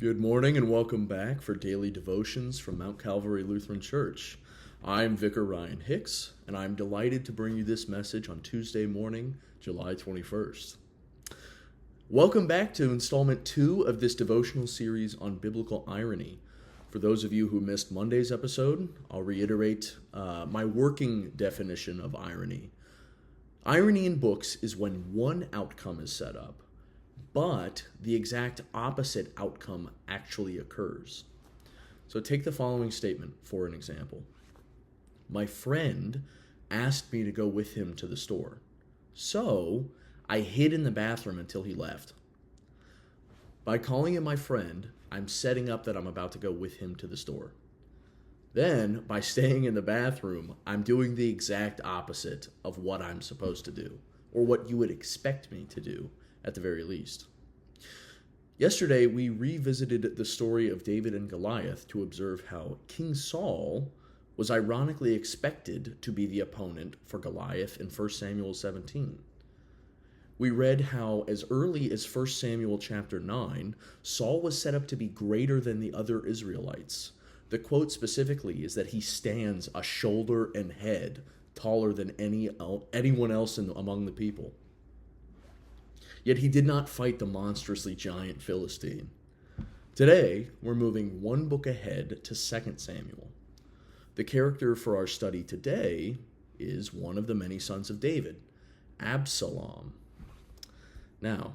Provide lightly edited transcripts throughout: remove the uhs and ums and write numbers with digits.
Good morning and welcome back for daily devotions from Mount Calvary Lutheran Church. I'm Vicar Ryan Hicks, and I'm delighted to bring you this message on Tuesday morning, July 21st. Welcome back to installment 2 of this devotional series on biblical irony. For those of you who missed Monday's episode, I'll reiterate my working definition of irony. Irony in books is when one outcome is set up, but the exact opposite outcome actually occurs. So take the following statement for an example. My friend asked me to go with him to the store, so I hid in the bathroom until he left. By calling him my friend, I'm setting up that I'm about to go with him to the store. Then, by staying in the bathroom, I'm doing the exact opposite of what I'm supposed to do, or what you would expect me to do, at the very least. Yesterday, we revisited the story of David and Goliath to observe how King Saul was ironically expected to be the opponent for Goliath in 1 Samuel 17. We read how as early as 1 Samuel chapter 9, Saul was set up to be greater than the other Israelites. The quote specifically is that he stands a shoulder and head taller than anyone else among the people. Yet he did not fight the monstrously giant Philistine. Today, we're moving one book ahead to 2 Samuel. The character for our study today is one of the many sons of David, Absalom. Now,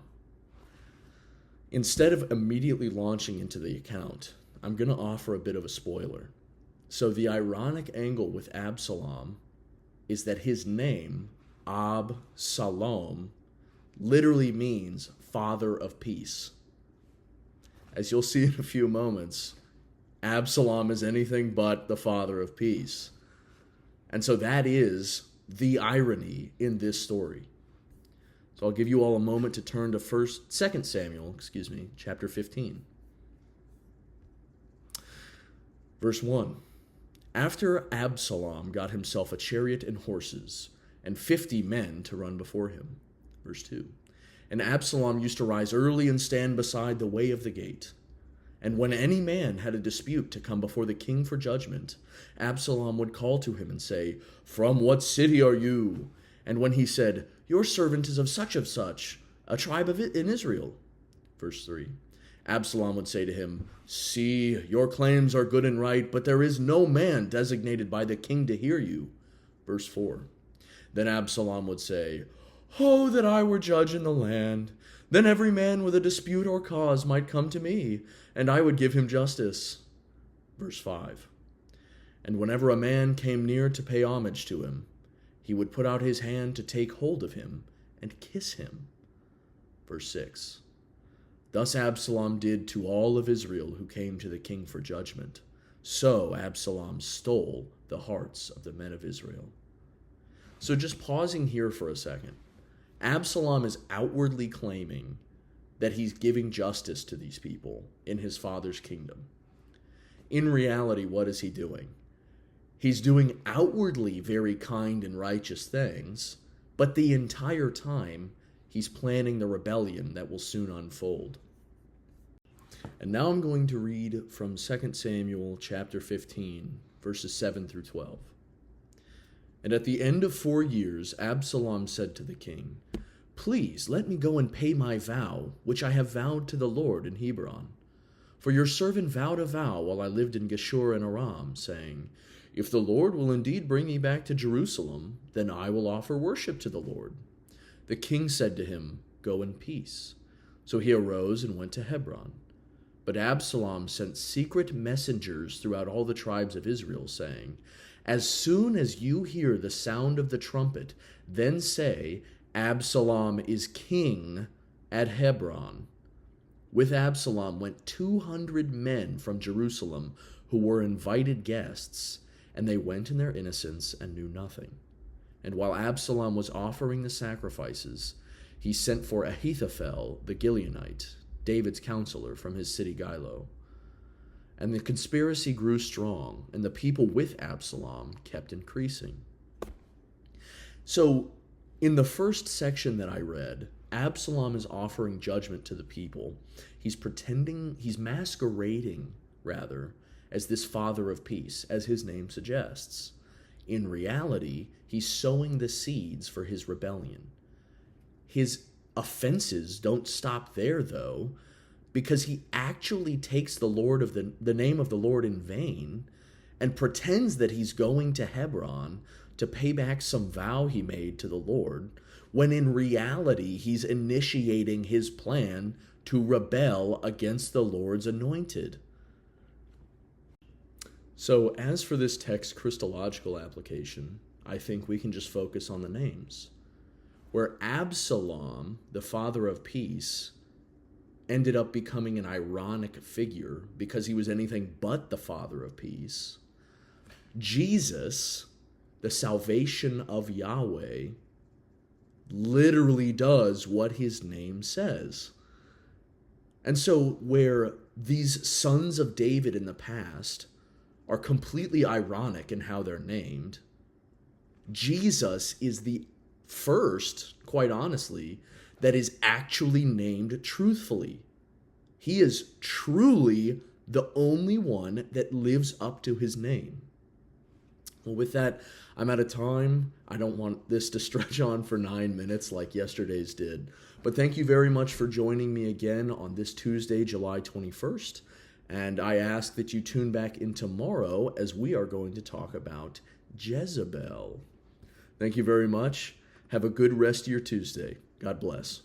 instead of immediately launching into the account, I'm going to offer a bit of a spoiler. So the ironic angle with Absalom is that his name, Absalom, literally means father of peace. As you'll see in a few moments, Absalom is anything but the father of peace. And so that is the irony in this story. So I'll give you all a moment to turn to 2 Samuel, chapter 15. Verse 1. After Absalom got himself a chariot and horses, and 50 men to run before him. Verse 2. And Absalom used to rise early and stand beside the way of the gate. And when any man had a dispute to come before the king for judgment, Absalom would call to him and say, "From what city are you?" And when he said, "Your servant is of such, a tribe in Israel." Verse 3. Absalom would say to him, "See, your claims are good and right, but there is no man designated by the king to hear you." Verse 4. Then Absalom would say, "Oh, that I were judge in the land! Then every man with a dispute or cause might come to me, and I would give him justice." Verse 5. And whenever a man came near to pay homage to him, he would put out his hand to take hold of him and kiss him. Verse 6. Thus Absalom did to all of Israel who came to the king for judgment. So Absalom stole the hearts of the men of Israel. So just pausing here for a second. Absalom is outwardly claiming that he's giving justice to these people in his father's kingdom. In reality, what is he doing? He's doing outwardly very kind and righteous things, but the entire time, he's planning the rebellion that will soon unfold. And now I'm going to read from 2 Samuel chapter 15, verses 7 through 12. And at the end of 4 years, Absalom said to the king, "Please let me go and pay my vow, which I have vowed to the Lord in Hebron. For your servant vowed a vow while I lived in Geshur and Aram, saying, 'If the Lord will indeed bring me back to Jerusalem, then I will offer worship to the Lord.' The king said to him, 'Go in peace.' So he arose and went to Hebron. But Absalom sent secret messengers throughout all the tribes of Israel, saying, 'As soon as you hear the sound of the trumpet, then say, Absalom is king at Hebron.' With Absalom went 200 men from Jerusalem who were invited guests, and they went in their innocence and knew nothing. And while Absalom was offering the sacrifices, he sent for Ahithophel the Gileonite, David's counselor, from his city Gilo. And the conspiracy grew strong, and the people with Absalom kept increasing." So, in the first section that I read, Absalom is offering judgment to the people. He's masquerading, rather, as this father of peace, as his name suggests. In reality, he's sowing the seeds for his rebellion. His offenses don't stop there, though, because he actually takes the name of the Lord in vain and pretends that he's going to Hebron to pay back some vow he made to the Lord, when in reality he's initiating his plan to rebel against the Lord's anointed. So as for this text Christological application, I think we can just focus on the names. Where Absalom, the father of peace, ended up becoming an ironic figure because he was anything but the father of peace, Jesus, the salvation of Yahweh, literally does what his name says. And so where these sons of David in the past are completely ironic in how they're named, Jesus is the first, quite honestly, that is actually named truthfully. He is truly the only one that lives up to his name. Well, with that, I'm out of time. I don't want this to stretch on for 9 minutes like yesterday's did. But thank you very much for joining me again on this Tuesday, July 21st. And I ask that you tune back in tomorrow as we are going to talk about Jezebel. Thank you very much. Have a good rest of your Tuesday. God bless.